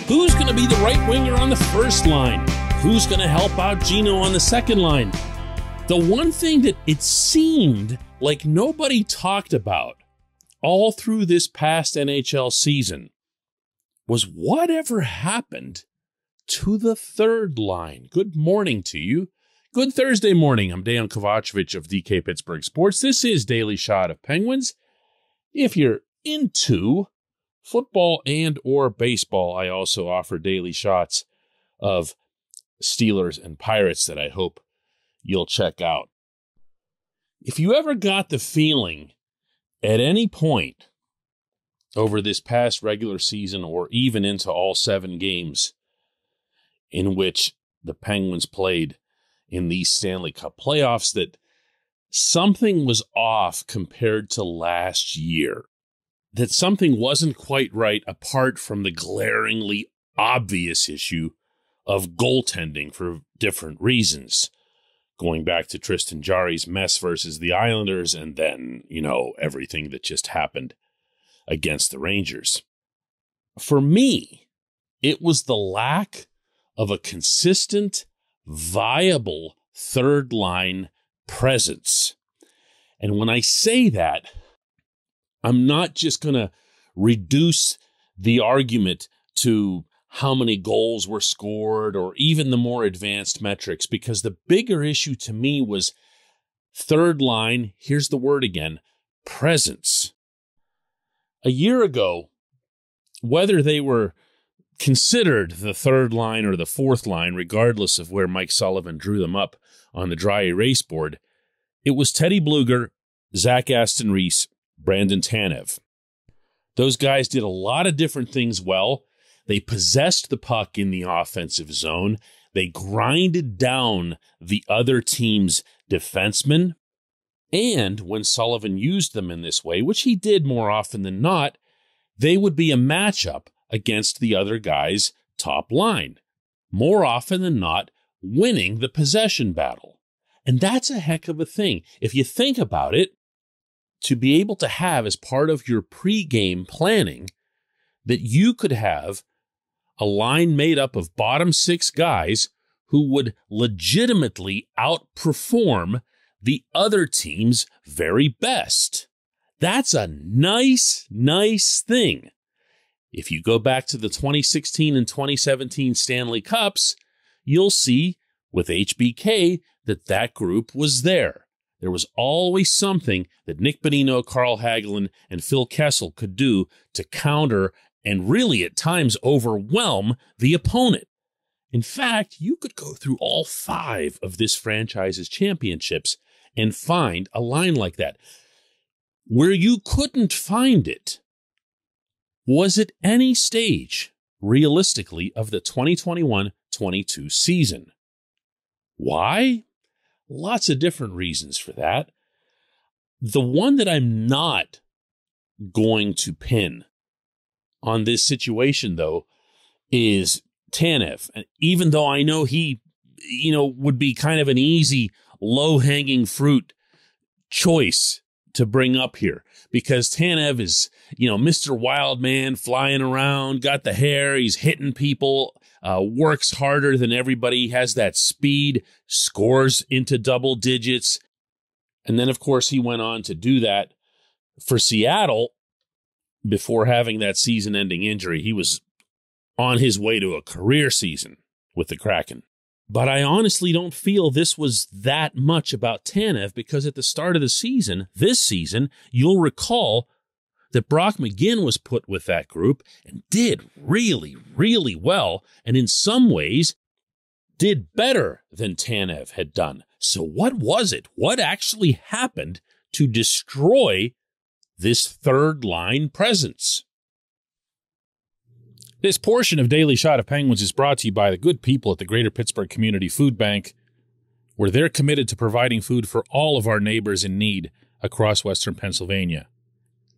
Who's going to be the right winger on the first line? Who's going to help out Gino on the second line? The one thing that it seemed like nobody talked about all through this past NHL season was whatever happened to the third line. Good morning to you. Good Thursday morning. I'm Dejan Kovacevic of DK Pittsburgh Sports. This is Daily Shot of Penguins. If you're into football and or baseball, I also offer daily shots of Steelers and Pirates that I hope you'll check out. If you ever got the feeling at any point over this past regular season or even into all 7 games in which the Penguins played in these Stanley Cup playoffs that something was off compared to last year, that something wasn't quite right apart from the glaringly obvious issue of goaltending for different reasons, going back to Tristan Jarry's mess versus the Islanders and then, everything that just happened against the Rangers. For me, it was the lack of a consistent, viable third line presence. And when I say that, I'm not just going to reduce the argument to how many goals were scored or even the more advanced metrics, because the bigger issue to me was third line, here's the word again, presence. A year ago, whether they were considered the third line or the fourth line, regardless of where Mike Sullivan drew them up on the dry erase board, it was Teddy Blueger, Zach Aston-Reese, Brandon Tanev. Those guys did a lot of different things well. They possessed the puck in the offensive zone. They grinded down the other team's defensemen. And when Sullivan used them in this way, which he did more often than not, they would be a matchup against the other guy's top line, more often than not winning the possession battle. And that's a heck of a thing. If you think about it, to be able to have as part of your pregame planning that you could have a line made up of bottom 6 guys who would legitimately outperform the other team's very best. That's a nice thing. If you go back to the 2016 and 2017 Stanley Cups, you'll see with HBK that group was there. There was always something that Nick Bonino, Carl Hagelin, and Phil Kessel could do to counter and really at times overwhelm the opponent. In fact, you could go through all 5 of this franchise's championships and find a line like that. Where you couldn't find it was at any stage, realistically, of the 2021-22 season. Why? Lots of different reasons for that. The one that I'm not going to pin on this situation, though, is Tanev. And even though I know he, would be kind of an easy, low-hanging fruit choice to bring up here, because Tanev is, Mr. Wildman, flying around, got the hair, he's hitting people, works harder than everybody, has that speed, scores into double digits. And then, of course, he went on to do that for Seattle before having that season-ending injury. He was on his way to a career season with the Kraken. But I honestly don't feel this was that much about Tanev, because at the start of the season, this season, you'll recall that Brock McGinn was put with that group and did really, really well, and in some ways did better than Tanev had done. So what was it? What actually happened to destroy this third line presence? This portion of Daily Shot of Penguins is brought to you by the good people at the Greater Pittsburgh Community Food Bank, where they're committed to providing food for all of our neighbors in need across Western Pennsylvania.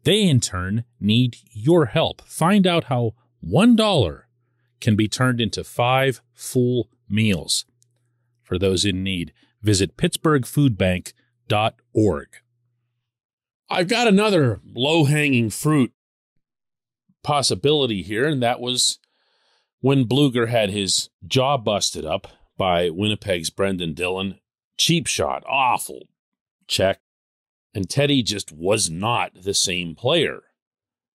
They, in turn, need your help. Find out how $1 can be turned into 5 full meals. For those in need, visit pittsburghfoodbank.org. I've got another low-hanging fruit possibility here, and that was when Blueger had his jaw busted up by Winnipeg's Brendan Dillon. Cheap shot, awful check. And Teddy just was not the same player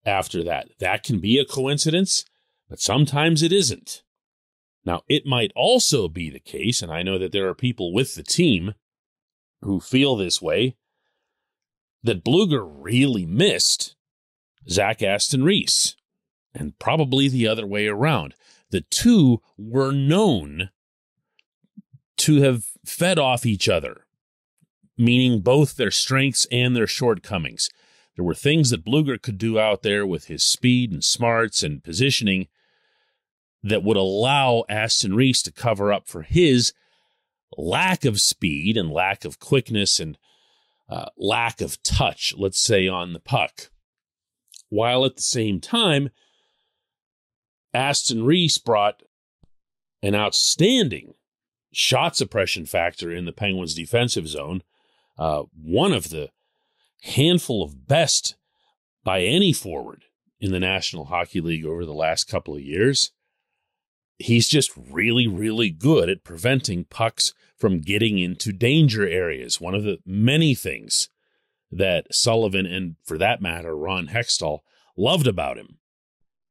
after that. That can be a coincidence, but sometimes it isn't. Now, it might also be the case, and I know that there are people with the team who feel this way, that Blueger really missed Zach Aston Reese, and probably the other way around. The two were known to have fed off each other, meaning both their strengths and their shortcomings. There were things that Blueger could do out there with his speed and smarts and positioning that would allow Aston Reese to cover up for his lack of speed and lack of quickness and lack of touch, let's say, on the puck. While at the same time, Aston Reese brought an outstanding shot suppression factor in the Penguins' defensive zone, one of the handful of best by any forward in the National Hockey League over the last couple of years. He's just really, really good at preventing pucks from getting into danger areas. One of the many things that Sullivan and, for that matter, Ron Hextall loved about him.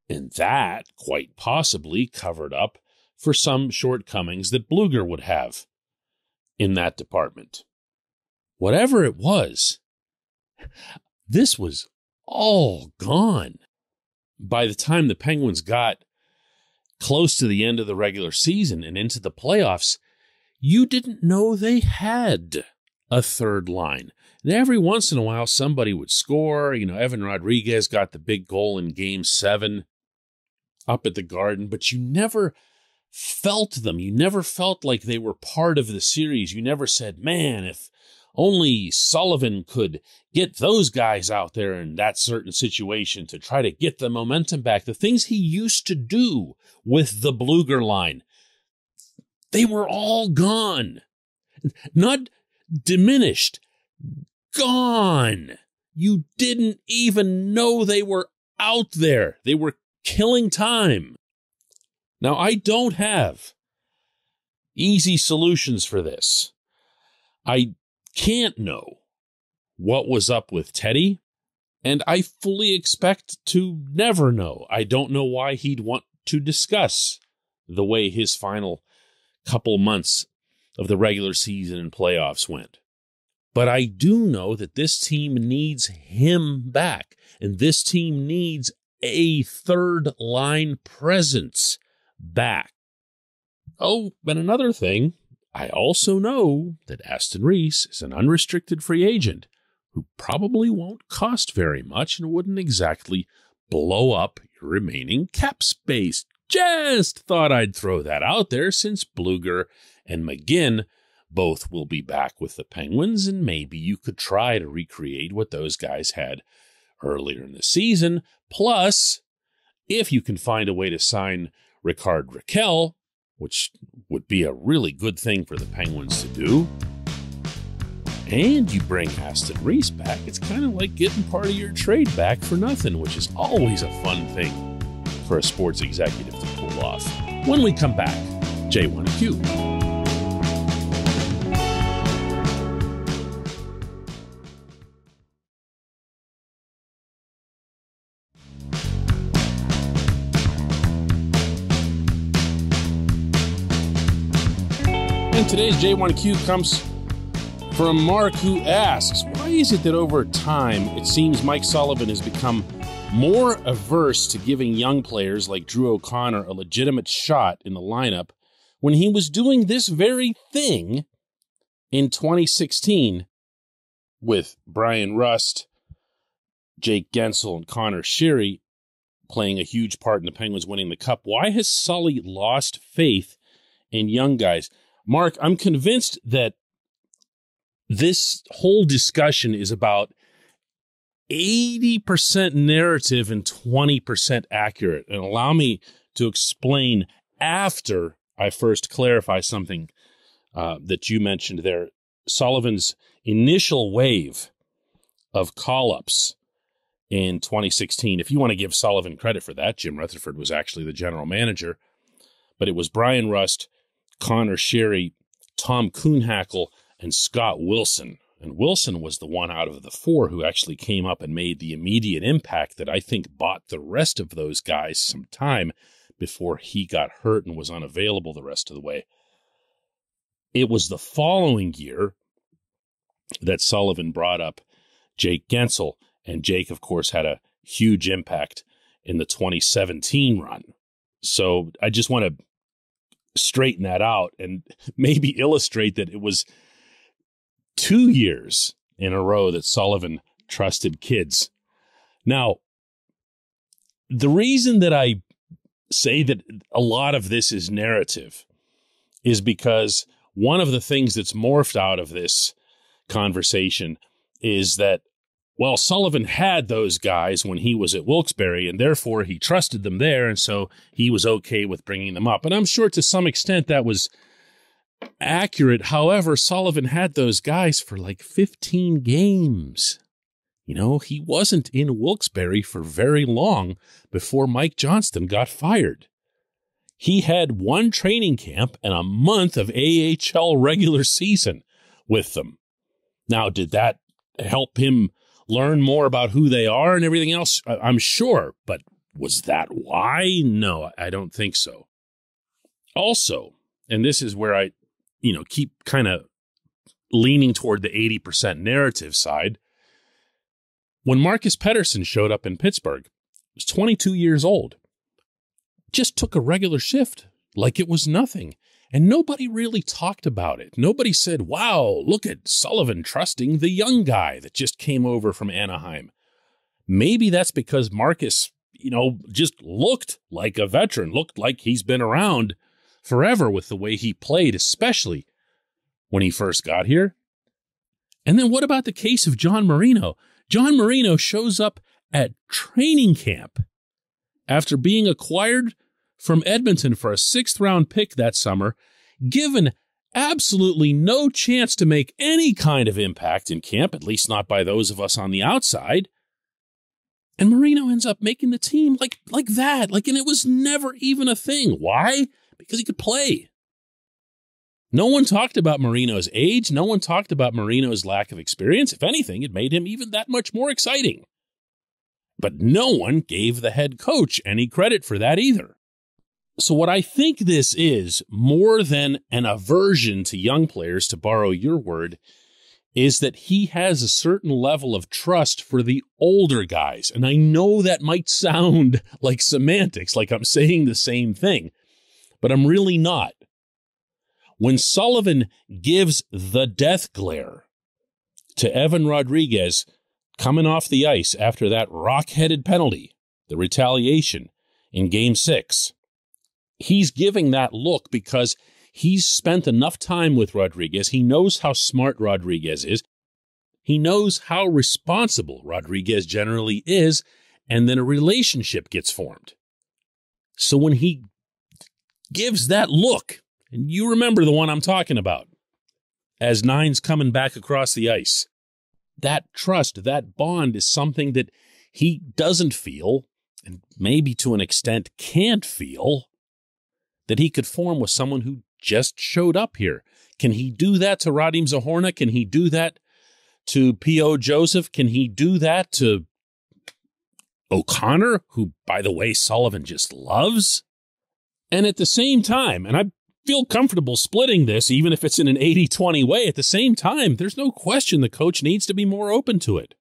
And that quite possibly covered up for some shortcomings that Blueger would have in that department. Whatever it was, this was all gone by the time the Penguins got close to the end of the regular season and into the playoffs. You didn't know they had a third line. And every once in a while, somebody would score. Evan Rodriguez got the big goal in Game 7 up at the Garden, but you never felt them. You never felt like they were part of the series. You never said, man, if only Sullivan could get those guys out there in that certain situation to try to get the momentum back. The things he used to do with the Blueger line, they were all gone. Not diminished. Gone. You didn't even know they were out there. They were killing time. Now, I don't have easy solutions for this. I can't know what was up with Teddy, and I fully expect to never know. I don't know why he'd want to discuss the way his final couple months of the regular season and playoffs went. But I do know that this team needs him back, and this team needs a third line presence back. Oh, and another thing, I also know that Aston Reese is an unrestricted free agent who probably won't cost very much and wouldn't exactly blow up your remaining cap space. Just thought I'd throw that out there since Blueger and McGinn both will be back with the Penguins, and maybe you could try to recreate what those guys had earlier in the season. Plus, if you can find a way to sign Rickard Rakell, which would be a really good thing for the Penguins to do, and you bring Aston Reese back, it's kind of like getting part of your trade back for nothing, which is always a fun thing for a sports executive to pull off. When we come back, J1Q. And today's J1Q comes from Mark, who asks, why is it that over time it seems Mike Sullivan has become more averse to giving young players like Drew O'Connor a legitimate shot in the lineup when he was doing this very thing in 2016 with Brian Rust, Jake Gensel, and Connor Sheary playing a huge part in the Penguins winning the Cup? Why has Sully lost faith in young guys? Mark, I'm convinced that this whole discussion is about 80% narrative and 20% accurate. And allow me to explain after I first clarify something that you mentioned there. Sullivan's initial wave of call-ups in 2016. If you want to give Sullivan credit for that, Jim Rutherford was actually the general manager. but it was Brian Rust, Connor Sherry, Tom Kuhnhackl, and Scott Wilson. And Wilson was the one out of the four who actually came up and made the immediate impact that I think bought the rest of those guys some time before he got hurt and was unavailable the rest of the way. It was the following year that Sullivan brought up Jake Gensel, and Jake, of course, had a huge impact in the 2017 run. So I just want to straighten that out and maybe illustrate that it was 2 years in a row that Sullivan trusted kids. Now, the reason that I say that a lot of this is narrative is because one of the things that's morphed out of this conversation is that, well, Sullivan had those guys when he was at Wilkes-Barre, and therefore he trusted them there, and so he was okay with bringing them up. And I'm sure to some extent that was accurate. However, Sullivan had those guys for like 15 games. You know, he wasn't in Wilkes-Barre for very long before Mike Johnston got fired. He had one training camp and a month of AHL regular season with them. Now, did that help him learn more about who they are and everything else? I'm sure, but was that why? No, I don't think so. Also, and this is where I, keep kind of leaning toward the 80% narrative side. When Marcus Pettersson showed up in Pittsburgh, he was 22 years old, just took a regular shift like it was nothing. And nobody really talked about it. Nobody said, wow, look at Sullivan trusting the young guy that just came over from Anaheim. Maybe that's because Marcus, just looked like a veteran, looked like he's been around forever with the way he played, especially when he first got here. And then what about the case of John Marino? John Marino shows up at training camp after being acquired from Edmonton for a 6th-round pick that summer, given absolutely no chance to make any kind of impact in camp, at least not by those of us on the outside. And Marino ends up making the team like that. And it was never even a thing. Why? Because he could play. No one talked about Marino's age. No one talked about Marino's lack of experience. If anything, it made him even that much more exciting. But no one gave the head coach any credit for that either. So what I think this is, more than an aversion to young players, to borrow your word, is that he has a certain level of trust for the older guys. And I know that might sound like semantics, like I'm saying the same thing, but I'm really not. When Sullivan gives the death glare to Evan Rodriguez coming off the ice after that rock-headed penalty, the retaliation in Game 6, he's giving that look because he's spent enough time with Rodriguez. He knows how smart Rodriguez is. He knows how responsible Rodriguez generally is, and then a relationship gets formed. So when he gives that look, and you remember the one I'm talking about, as Nine's coming back across the ice, that trust, that bond is something that he doesn't feel, and maybe to an extent can't feel, that he could form with someone who just showed up here. Can he do that to Radim Zahorna? Can he do that to P.O. Joseph? Can he do that to O'Connor, who, by the way, Sullivan just loves? And at the same time, and I feel comfortable splitting this, even if it's in an 80-20 way, at the same time, there's no question the coach needs to be more open to it.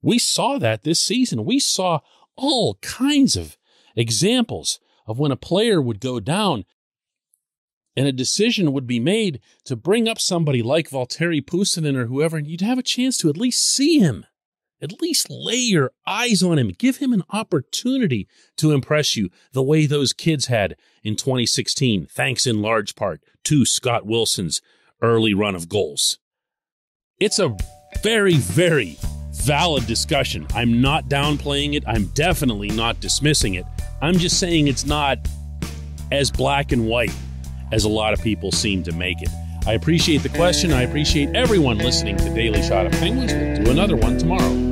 We saw that this season. We saw all kinds of examples of when a player would go down and a decision would be made to bring up somebody like Valtteri Puustinen or whoever, and you'd have a chance to at least see him, at least lay your eyes on him, give him an opportunity to impress you the way those kids had in 2016, thanks in large part to Scott Wilson's early run of goals. It's a very, very valid discussion. I'm not downplaying it. I'm definitely not dismissing it. I'm just saying it's not as black and white as a lot of people seem to make it. I appreciate the question. I appreciate everyone listening to Daily Shot of Penguins. We'll do another one tomorrow.